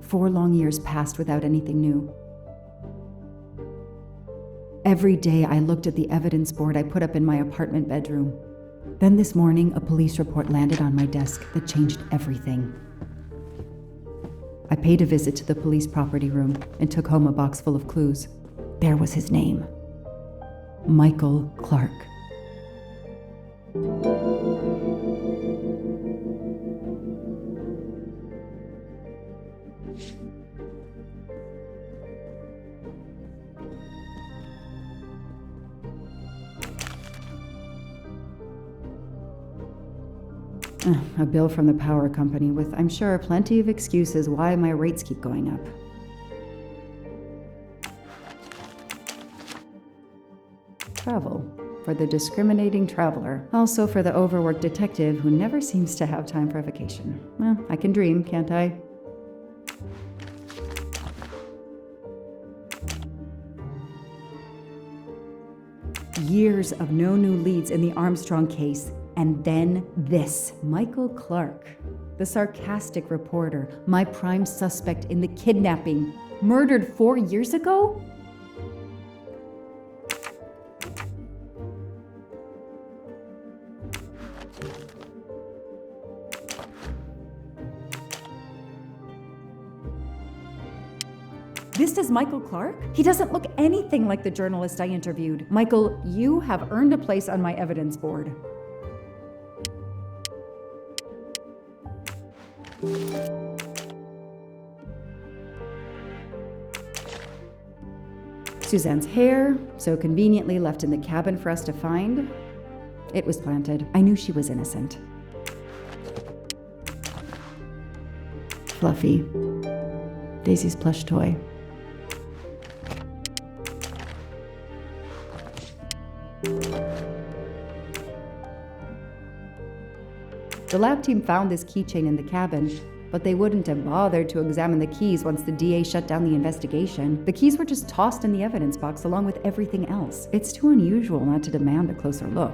4 long years passed without anything new. Every day I looked at the evidence board I put up in my apartment bedroom. Then this morning, a police report landed on my desk that changed everything. I paid a visit to the police property room and took home a box full of clues. There was his name. Michael Clark. A bill from the power company with, I'm sure, plenty of excuses why my rates keep going up. Travel. For the discriminating traveler. Also for the overworked detective who never seems to have time for vacation. Well, I can dream, can't I? Years of no new leads in the Armstrong case. And then this. Michael Clark, the sarcastic reporter, my prime suspect in the kidnapping, murdered 4 years ago? This is Michael Clark? He doesn't look anything like the journalist I interviewed. Michael, you have earned a place on my evidence board. Suzanne's hair, so conveniently left in the cabin for us to find. It was planted. I knew she was innocent. Fluffy. Daisy's plush toy. The lab team found this keychain in the cabin, but they wouldn't have bothered to examine the keys once the DA shut down the investigation. The keys were just tossed in the evidence box along with everything else. It's too unusual not to demand a closer look.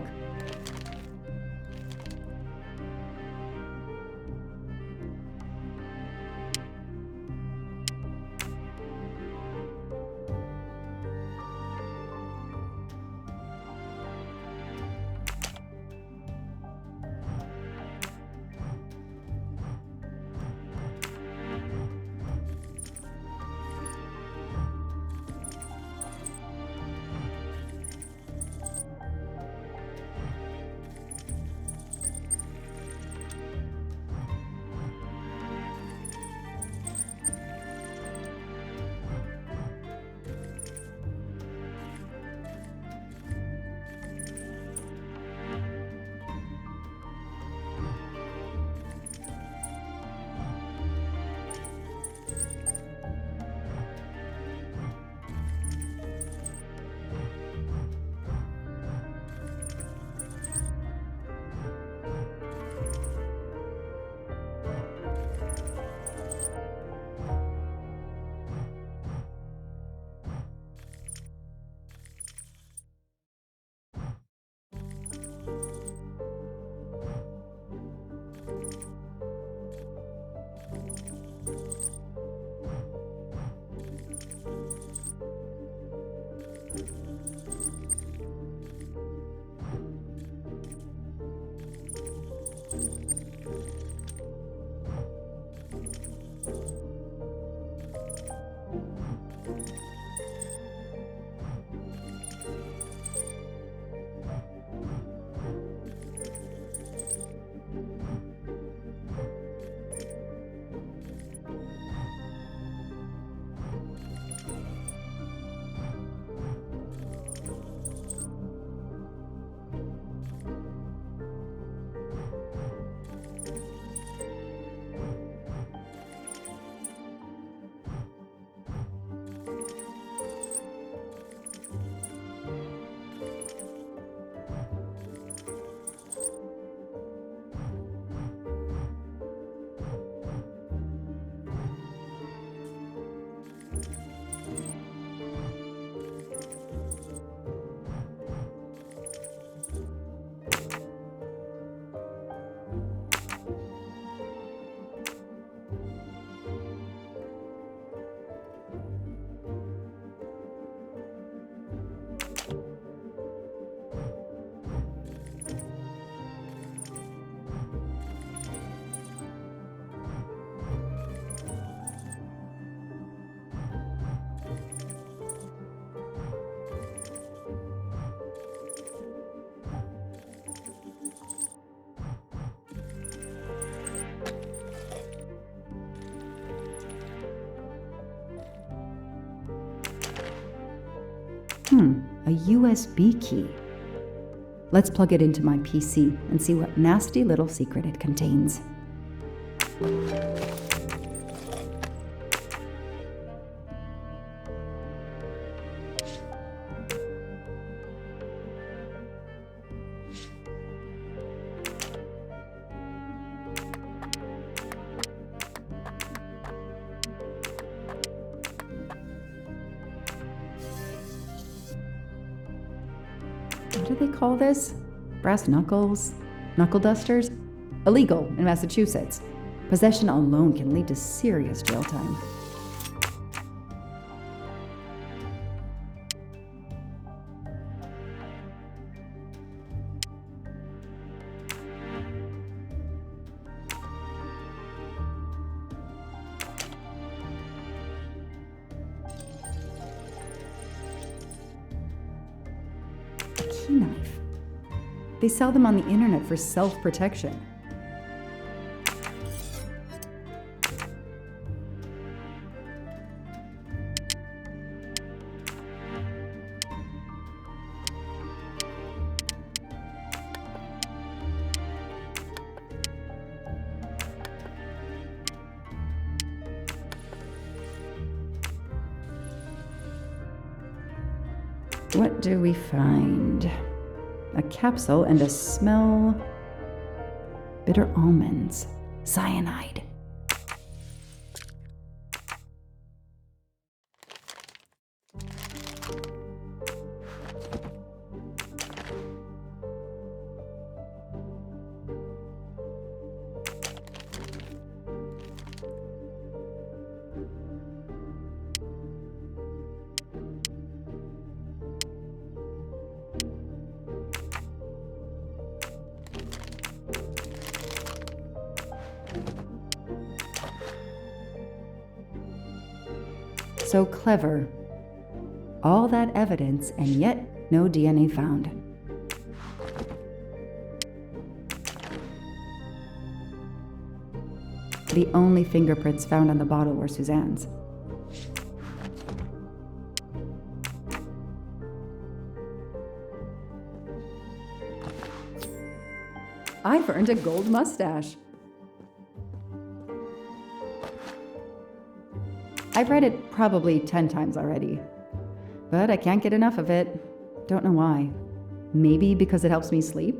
A USB key. Let's plug it into my PC and see what nasty little secret it contains. What do they call this? Brass knuckles? Knuckle dusters? Illegal in Massachusetts. Possession alone can lead to serious jail time. Key knife. They sell them on the internet for self-protection. What do we find? A capsule and a smell. Bitter almonds. Cyanide. So clever. All that evidence, and yet no DNA found. The only fingerprints found on the bottle were Suzanne's. I've earned a gold mustache. I've read it probably 10 times already, but I can't get enough of it. Don't know why. Maybe because it helps me sleep?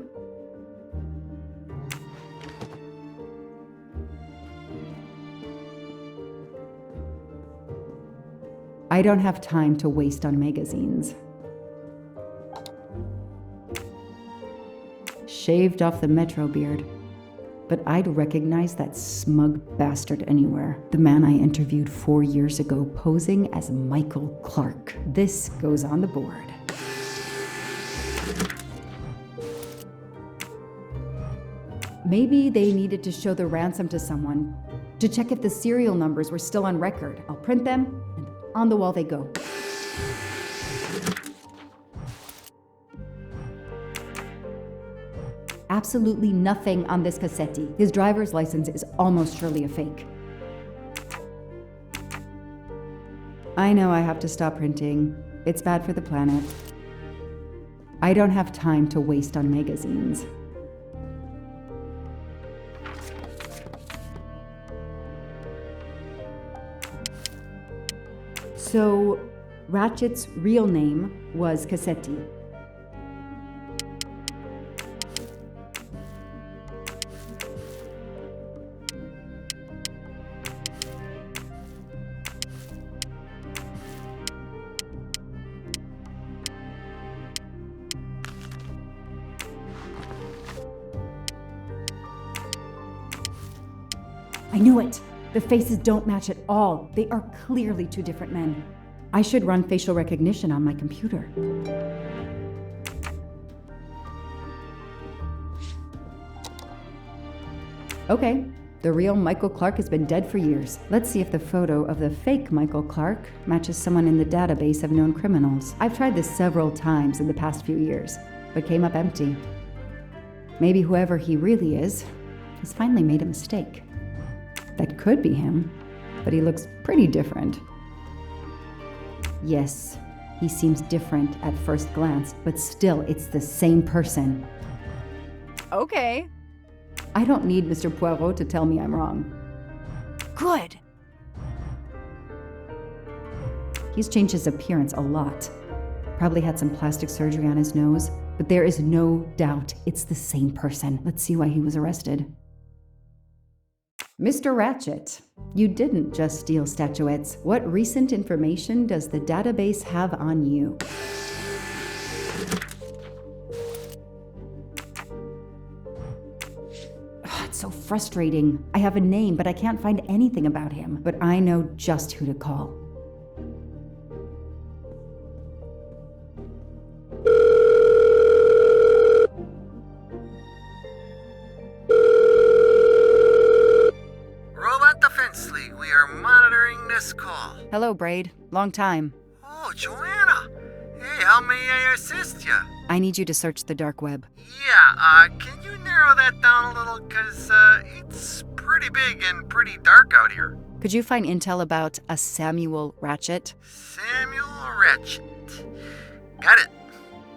I don't have time to waste on magazines. Shaved off the Metro beard. But I'd recognize that smug bastard anywhere. The man I interviewed 4 years ago posing as Michael Clark. This goes on the board. Maybe they needed to show the ransom to someone to check if the serial numbers were still on record. I'll print them, and on the wall they go. Absolutely nothing on this Cassetti. His driver's license is almost surely a fake. I know I have to stop printing. It's bad for the planet. I don't have time to waste on magazines. So, Ratchet's real name was Cassetti. I knew it! The faces don't match at all. They are clearly two different men. I should run facial recognition on my computer. Okay, the real Michael Clark has been dead for years. Let's see if the photo of the fake Michael Clark matches someone in the database of known criminals. I've tried this several times in the past few years, but came up empty. Maybe whoever he really is has finally made a mistake. That could be him, but he looks pretty different. Yes, He seems different at first glance, but still it's the same person. Okay. I don't need Mr. Poirot to tell me I'm wrong. Good. He's changed his appearance a lot. Probably had some plastic surgery on his nose, but there is no doubt it's the same person. Let's see why he was arrested. Mr. Ratchet, you didn't just steal statuettes. What recent information does the database have on you? It's so frustrating. I have a name, but I can't find anything about him. But I know just who to call. We are monitoring this call. Hello, Braid. Long time. Oh, Joanna. Hey, how may I assist you? I need you to search the dark web. Yeah, can you narrow that down a little? Because, it's pretty big and pretty dark out here. Could you find intel about a Samuel Ratchet? Samuel Ratchet. Got it.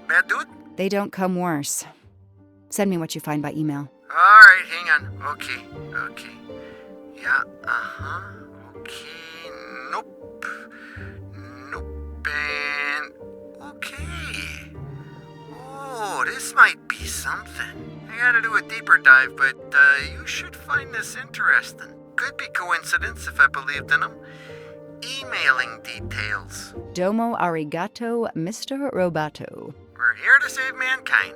Bad dude? They don't come worse. Send me what you find by email. Alright, hang on. Okay. Yeah, okay, nope, and okay. Oh, this might be something. I gotta do a deeper dive, but you should find this interesting. Could be coincidence if I believed in them. Emailing details. Domo arigato, Mr. Roboto. We're here to save mankind.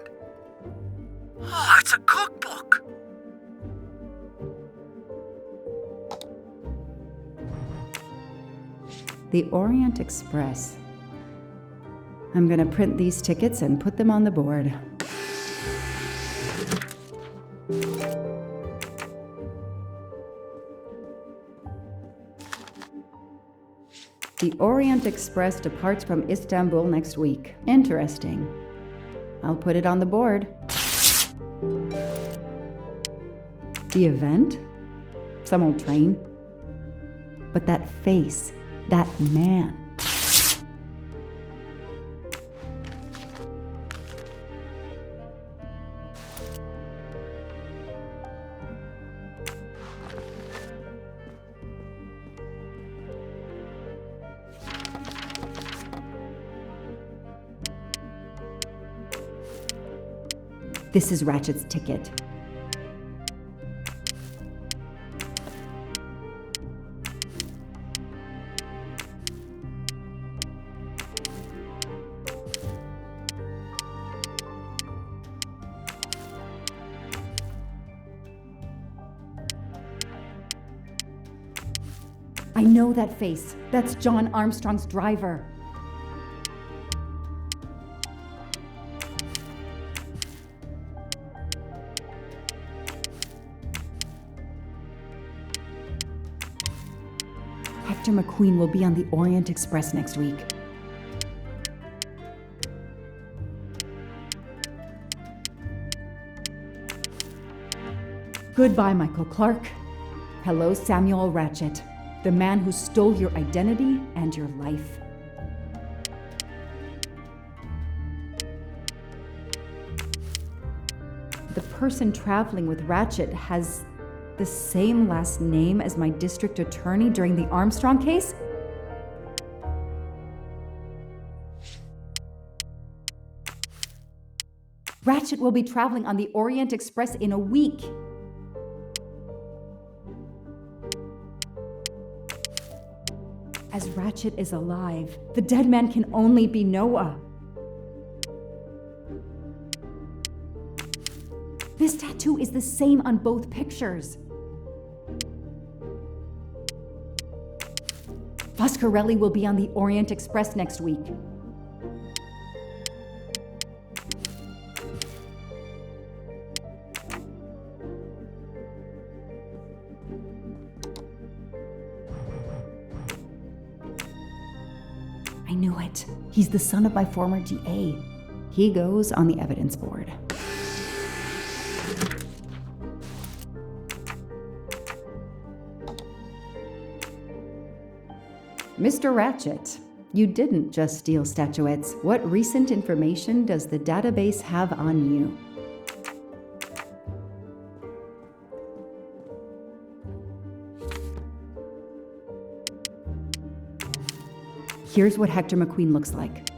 Oh, it's a cookbook. The Orient Express. I'm gonna print these tickets and put them on the board. The Orient Express departs from Istanbul next week. Interesting. I'll put it on the board. The event? Some old train. But that face, that man. This is Ratchet's ticket. I know that face. That's John Armstrong's driver. Hector McQueen will be on the Orient Express next week. Goodbye, Michael Clark. Hello, Samuel Ratchet, the man who stole your identity and your life. The person traveling with Ratchet has the same last name as my district attorney during the Armstrong case? Ratchet will be traveling on the Orient Express in a week. As Ratchet is alive, the dead man can only be Noah. This tattoo is the same on both pictures. Foscarelli will be on the Orient Express next week. I knew it. He's the son of my former DA. He goes on the evidence board. Mr. Ratchet, You didn't just steal statuettes. What recent information does the database have on you? Here's what Hector McQueen looks like.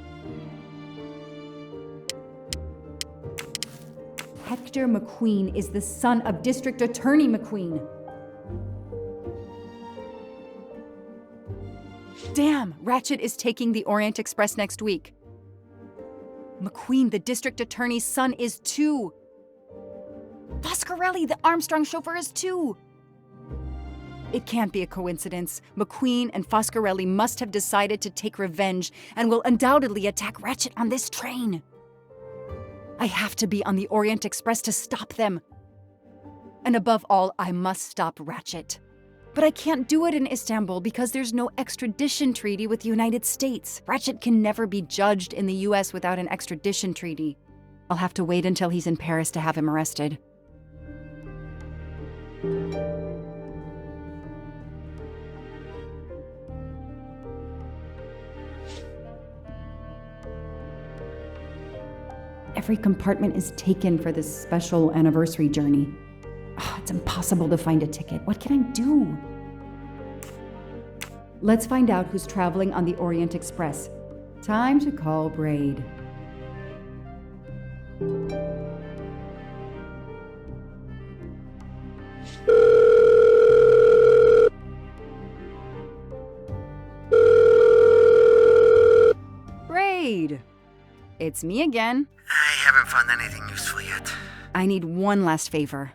Hector McQueen is the son of District Attorney McQueen. Damn, Ratchet is taking the Orient Express next week. McQueen, the district attorney's son, is too. Foscarelli, the Armstrong chauffeur, is too. It can't be a coincidence. McQueen and Foscarelli must have decided to take revenge and will undoubtedly attack Ratchet on this train. I have to be on the Orient Express to stop them. And above all, I must stop Ratchet. But I can't do it in Istanbul because there's no extradition treaty with the United States. Ratchet can never be judged in the US without an extradition treaty. I'll have to wait until he's in Paris to have him arrested. Every compartment is taken for this special anniversary journey. It's impossible to find a ticket. What can I do? Let's find out who's traveling on the Orient Express. Time to call Braid. Braid! It's me again. I haven't found anything useful yet. I need one last favor.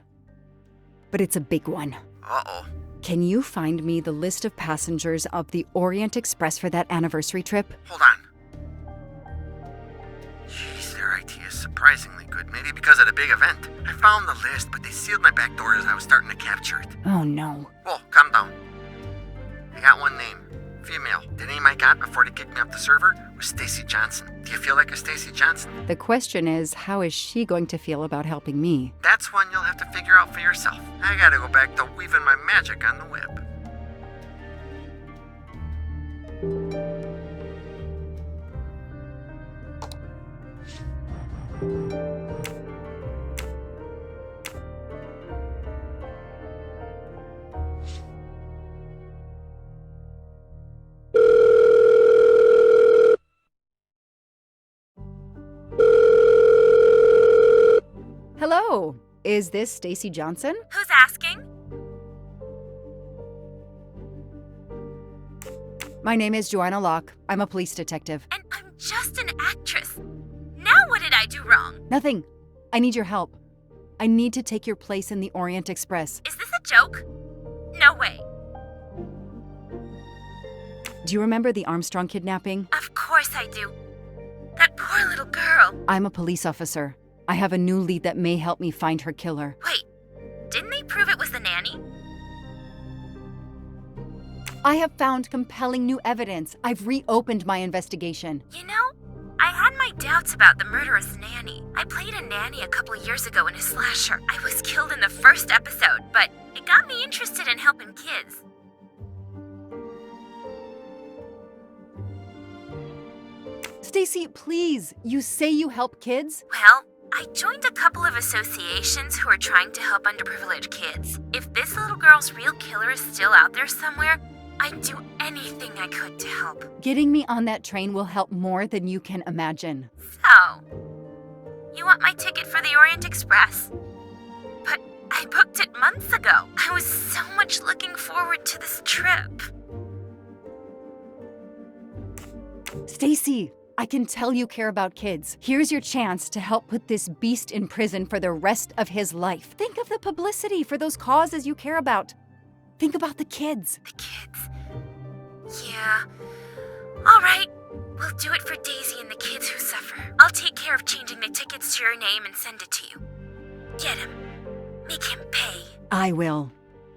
But it's a big one. Uh-oh. Can you find me the list of passengers of the Orient Express for that anniversary trip? Hold on. Jeez, their IT is surprisingly good. Maybe because of the big event. I found the list, but they sealed my back door as I was starting to capture it. Oh no. Whoa, calm down. I got one name. Female. The name I got before they kicked me off the server was Stacy Johnson. Do you feel like a Stacy Johnson? The question is, how is she going to feel about helping me? That's one you'll have to figure out for yourself. I gotta go back to weaving my magic on the web. Hello, is this Stacy Johnson? Who's asking? My name is Joanna Locke. I'm a police detective. And I'm just an actress. Now what did I do wrong? Nothing. I need your help. I need to take your place in the Orient Express. Is this a joke? No way. Do you remember the Armstrong kidnapping? Of course I do. That poor little girl. I'm a police officer. I have a new lead that may help me find her killer. Wait, didn't they prove it was the nanny? I have found compelling new evidence. I've reopened my investigation. You know, I had my doubts about the murderous nanny. I played a nanny a couple years ago in a slasher. I was killed in the first episode, but it got me interested in helping kids. Stacy, please, you say you help kids? Well, I joined a couple of associations who are trying to help underprivileged kids. If this little girl's real killer is still out there somewhere, I'd do anything I could to help. Getting me on that train will help more than you can imagine. So, you want my ticket for the Orient Express? But I booked it months ago. I was so much looking forward to this trip. Stacy, I can tell you care about kids. Here's your chance to help put this beast in prison for the rest of his life. Think of the publicity for those causes you care about. Think about the kids. The kids? Yeah. All right. We'll do it for Daisy and the kids who suffer. I'll take care of changing the tickets to your name and send it to you. Get him. Make him pay. I will.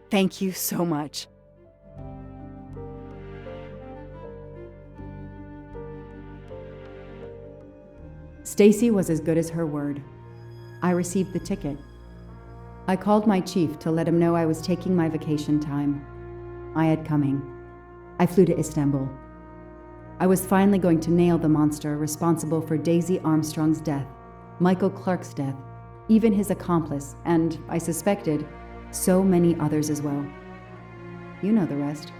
Thank you so much. Stacy was as good as her word. I received the ticket. I called my chief to let him know I was taking my vacation time. I had coming. I flew to Istanbul. I was finally going to nail the monster responsible for Daisy Armstrong's death, Michael Clark's death, even his accomplice, and, I suspected, so many others as well. You know the rest.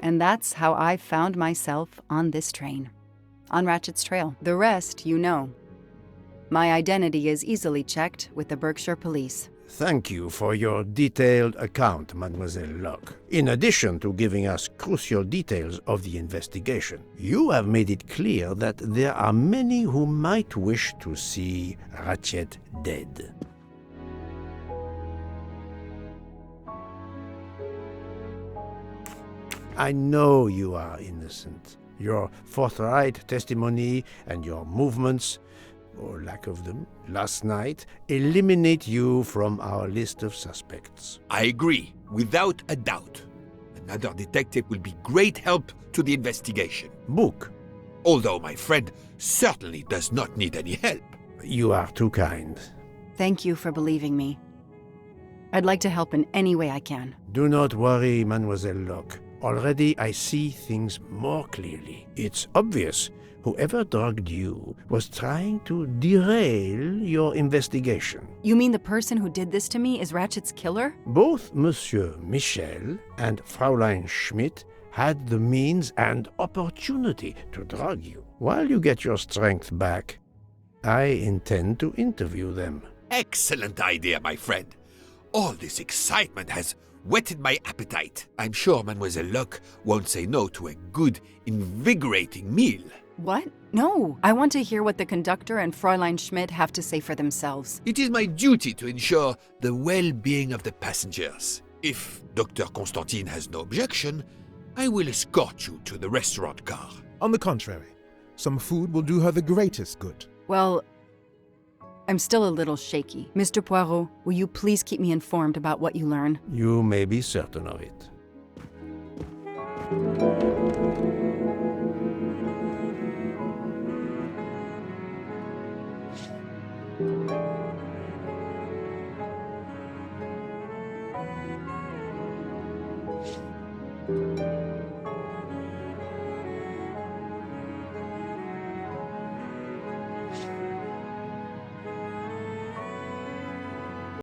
And that's how I found myself on this train, on Ratchet's trail. The rest, you know. My identity is easily checked with the Berkshire Police. Thank you for your detailed account, Mademoiselle Locke. In addition to giving us crucial details of the investigation, you have made it clear that there are many who might wish to see Ratchet dead. I know you are innocent. Your forthright testimony and your movements, or lack of them, last night eliminate you from our list of suspects. I agree, without a doubt. Another detective will be great help to the investigation. Book. Although my friend certainly does not need any help. You are too kind. Thank you for believing me. I'd like to help in any way I can. Do not worry, Mademoiselle Locke. Already I see things more clearly. It's obvious whoever drugged you was trying to derail your investigation. You mean the person who did this to me is Ratchet's killer? Both Monsieur Michel and Fräulein Schmidt had the means and opportunity to drug you. While you get your strength back, I intend to interview them. Excellent idea, my friend. All this excitement has whetted my appetite. I'm sure Mademoiselle Locke won't say no to a good, invigorating meal. What? No. I want to hear what the conductor and Fräulein Schmidt have to say for themselves. It is my duty to ensure the well-being of the passengers. If Dr. Constantine has no objection, I will escort you to the restaurant car. On the contrary, some food will do her the greatest good. Well, I'm still a little shaky. Mr. Poirot, will you please keep me informed about what you learn? You may be certain of it.